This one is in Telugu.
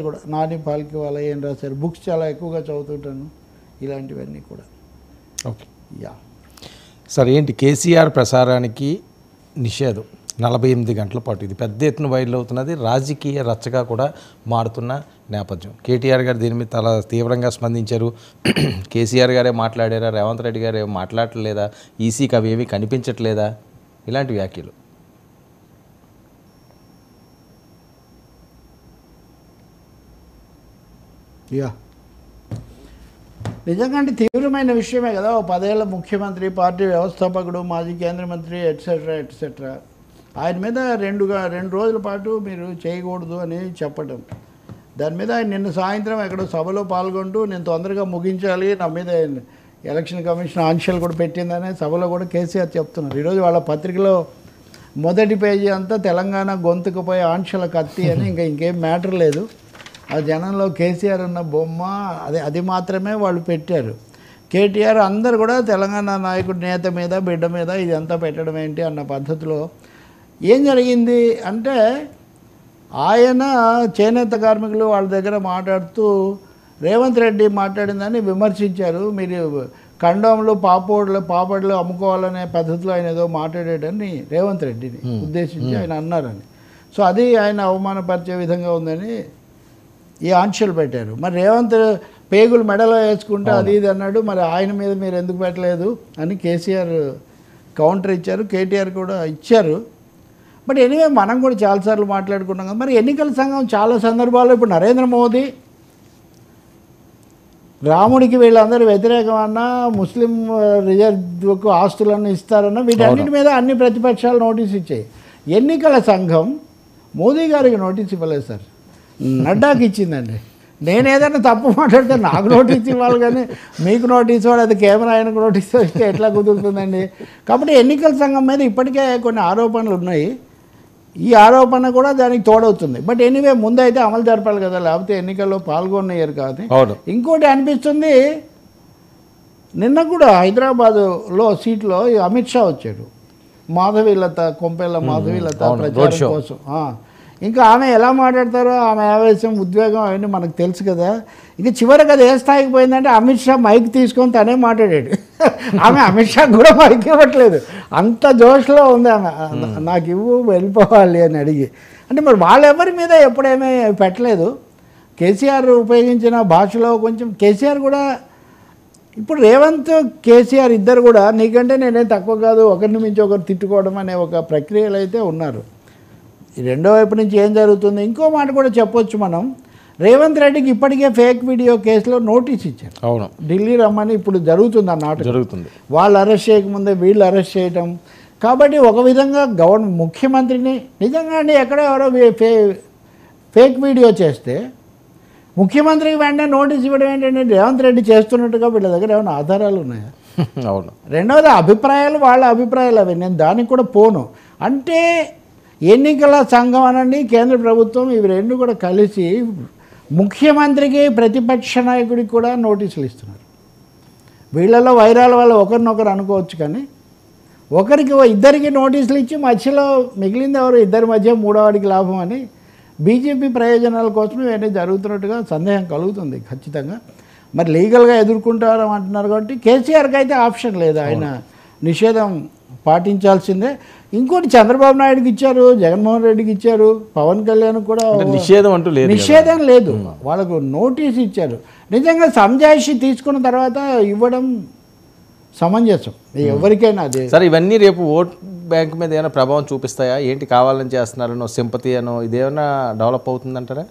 కూడా నాని పాల్కి వాళ్ళ ఏం రాశారు బుక్స్ చాలా ఎక్కువగా చదువుతుంటాను ఇలాంటివన్నీ కూడా. ఓకే యా సార్, ఏంటి కేసీఆర్ ప్రసారానికి నిషేధం 48 గంటల పాటు ఇది పెద్ద ఎత్తున వైరల్ అవుతున్నది, రాజకీయ రచ్చగా కూడా మారుతున్న నేపథ్యం. కేటీఆర్ గారు దీని మీద చాలా తీవ్రంగా స్పందించారు. కేసీఆర్ గారే మాట్లాడారా, రేవంత్ రెడ్డి గారు ఏమో మాట్లాడలేదా, ఈసీకి అవి ఏమీ కనిపించట్లేదా, ఇలాంటి వ్యాఖ్యలు. యా నిజంగా అంటే తీవ్రమైన విషయమే కదా. 10 ఏళ్ళ ముఖ్యమంత్రి, పార్టీ వ్యవస్థాపకుడు, మాజీ కేంద్ర మంత్రి ఎట్సెట్రా ఎట్సెట్రా, ఆయన మీద రెండు రోజుల పాటు మీరు చేయకూడదు అని చెప్పడం. దాని మీద ఆయన నిన్న సాయంత్రం ఎక్కడో సభలో పాల్గొంటూ నేను తొందరగా ముగించాలి, నా మీద ఎలక్షన్ కమిషన్ ఆంక్షలు కూడా పెట్టిందనే సభలో కూడా కేసీఆర్ చెప్తున్నారు. ఈరోజు వాళ్ళ పత్రికలో మొదటి పేజీ అంతా తెలంగాణ గొంతుకుపోయి ఆంక్షల కత్తి అని, ఇంకేం మ్యాటర్ లేదు. ఆ జనంలో కేసీఆర్ ఉన్న బొమ్మ అది మాత్రమే వాళ్ళు పెట్టారు. కేటీఆర్ అందరు కూడా తెలంగాణ నాయకుడి నేత మీద బిడ్డ మీద ఇదంతా పెట్టడం ఏంటి అన్న పద్ధతిలో. ఏం జరిగింది అంటే ఆయన చేనేత కార్మికులు వాళ్ళ దగ్గర మాట్లాడుతూ రేవంత్ రెడ్డి మాట్లాడిందని విమర్శించారు. మీరు కండోంలు పాపడ్లు అమ్ముకోవాలనే పద్ధతిలో ఆయన ఏదో మాట్లాడాడని రేవంత్ రెడ్డిని ఉద్దేశించి ఆయన అన్నారని. సో అది ఆయన అవమానపరిచే విధంగా ఉందని ఈ ఆంక్షలు పెట్టారు. మరి రేవంత్ పేగులు మెడలో వేసుకుంటే అది ఇది అన్నాడు, మరి ఆయన మీద మీరు ఎందుకు పెట్టలేదు అని కేసీఆర్ కౌంటర్ ఇచ్చారు, కేటీఆర్ కూడా ఇచ్చారు. బట్ ఎనీవే మనం కూడా చాలాసార్లు మాట్లాడుకున్నాం కదా. మరి ఎన్నికల సంఘం చాలా సందర్భాల్లో ఇప్పుడు నరేంద్ర మోదీ రాముడికి వీళ్ళందరూ వ్యతిరేకమన్నా, ముస్లిం రిజర్వ్కు ఆస్తులను ఇస్తారన్నా, వీటన్నిటి మీద అన్ని ప్రతిపక్షాలు నోటీస్ ఇచ్చాయి. ఎన్నికల సంఘం మోదీ గారికి నోటీస్ ఇవ్వలేదు సార్, నడ్డాకి ఇచ్చిందండి. నేను ఏదైనా తప్పు మాట్లాడితే నాకు నోటీస్ ఇవ్వాలి, కానీ మీకు నోటీస్ ఇవ్వాలి, అది కెమెరా ఆయనకు నోటీస్ ఇస్తే ఎట్లా కుదురుతుందండి. కాబట్టి ఎన్నికల సంఘం మీద ఇప్పటికే కొన్ని ఆరోపణలు ఉన్నాయి. ఈ ఆరోపణ కూడా దానికి తోడవుతుంది. బట్ ఎనీవే ముందైతే అమలు జరపాలి కదా, లేకపోతే ఎన్నికల్లో పాల్గొన్నారు కాదు. ఇంకోటి అనిపిస్తుంది, నిన్న కూడా హైదరాబాదులో సీట్లో అమిత్ షా వచ్చాడు, మాధవీలత కొంపెల్ల మాధవీలత ప్రచారం కోసం. ఇంకా ఆమె ఎలా మాట్లాడతారో, ఆమె ఆవేశం ఉద్వేగం అవన్నీ మనకు తెలుసు కదా. ఇంకా చివరికి అది ఏ స్థాయికి పోయిందంటే అమిత్ షా మైక్ తీసుకొని తనే మాట్లాడాడు. ఆమె అమిత్ షా కూడా మైక్ ఇవ్వట్లేదు, అంత జోష్లో ఉంది ఆమె. నాకు ఇవ్వు వెళ్ళిపోవాలి అని అడిగి. అంటే మరి వాళ్ళెవరి మీద ఎప్పుడేమీ పెట్టలేదు. కేసీఆర్ ఉపయోగించిన భాషలో కొంచెం కేసీఆర్ కూడా ఇప్పుడు రేవంత్ కేసీఆర్ ఇద్దరు కూడా నీకంటే నేనేం తక్కువ కాదు, ఒకరిని మించి ఒకరు తిట్టుకోవడం అనే ఒక ప్రక్రియలు అయితే ఉన్నారు. రెండో వైపు నుంచి ఏం జరుగుతుంది, ఇంకో మాట కూడా చెప్పొచ్చు మనం. రేవంత్ రెడ్డికి ఇప్పటికే ఫేక్ వీడియో కేసులో నోటీస్ ఇచ్చారు. అవును, ఢిల్లీ రమ్మని ఇప్పుడు జరుగుతుంది అన్నమాట. జరుగుతుంది, వాళ్ళు అరెస్ట్ చేయకముందే వీళ్ళు అరెస్ట్ చేయటం. కాబట్టి ఒక విధంగా ముఖ్యమంత్రిని నిజంగా ఎక్కడో ఎవరో ఫేక్ వీడియో చేస్తే ముఖ్యమంత్రికి వెంటనే నోటీస్ ఇవ్వడం ఏంటంటే రేవంత్ రెడ్డి చేస్తున్నట్టుగా వీళ్ళ దగ్గర ఏమైనా ఆధారాలు ఉన్నాయా? అవును. రెండవది అభిప్రాయాలు, వాళ్ళ అభిప్రాయాలు అవి, నేను దానికి కూడా పోను. అంటే ఎన్నికల సంఘం అనండి, కేంద్ర ప్రభుత్వం, ఇవి రెండు కూడా కలిసి ముఖ్యమంత్రికి ప్రతిపక్ష నాయకుడికి కూడా నోటీసులు ఇస్తున్నారు. వీళ్ళలో వైరాల వల్ల ఒకరినొకరు అనుకోవచ్చు, కానీ ఇద్దరికి నోటీసులు ఇచ్చి మధ్యలో మిగిలింది ఎవరు, ఇద్దరి మధ్య మూడోవాడికి లాభం అని బీజేపీ ప్రయోజనాల కోసం ఇవన్నీ జరుగుతున్నట్టుగా సందేహం కలుగుతుంది ఖచ్చితంగా. మరి లీగల్గా ఎదుర్కొంటారు అంటున్నారు కాబట్టి కేసీఆర్కి అయితే ఆప్షన్ లేదు, ఆయన నిషేధం పాటించాల్సిందే. ఇంకోటి చంద్రబాబు నాయుడుకి ఇచ్చారు, జగన్మోహన్ రెడ్డికి ఇచ్చారు, పవన్ కళ్యాణ్ కూడా నిషేధం అంటూ లేదు, నిషేధం లేదు, వాళ్ళకు నోటీస్ ఇచ్చారు. నిజంగా సంజాయిషి తీసుకున్న తర్వాత ఇవ్వడం సమంజసం ఎవరికైనా. అదే సరే, ఇవన్నీ రేపు ఓట్ బ్యాంక్ మీద ఏమైనా ప్రభావం చూపిస్తాయా ఏంటి, కావాలని చేస్తున్నారనో సింపతి అనో ఇదేమైనా డెవలప్ అవుతుందంటారా?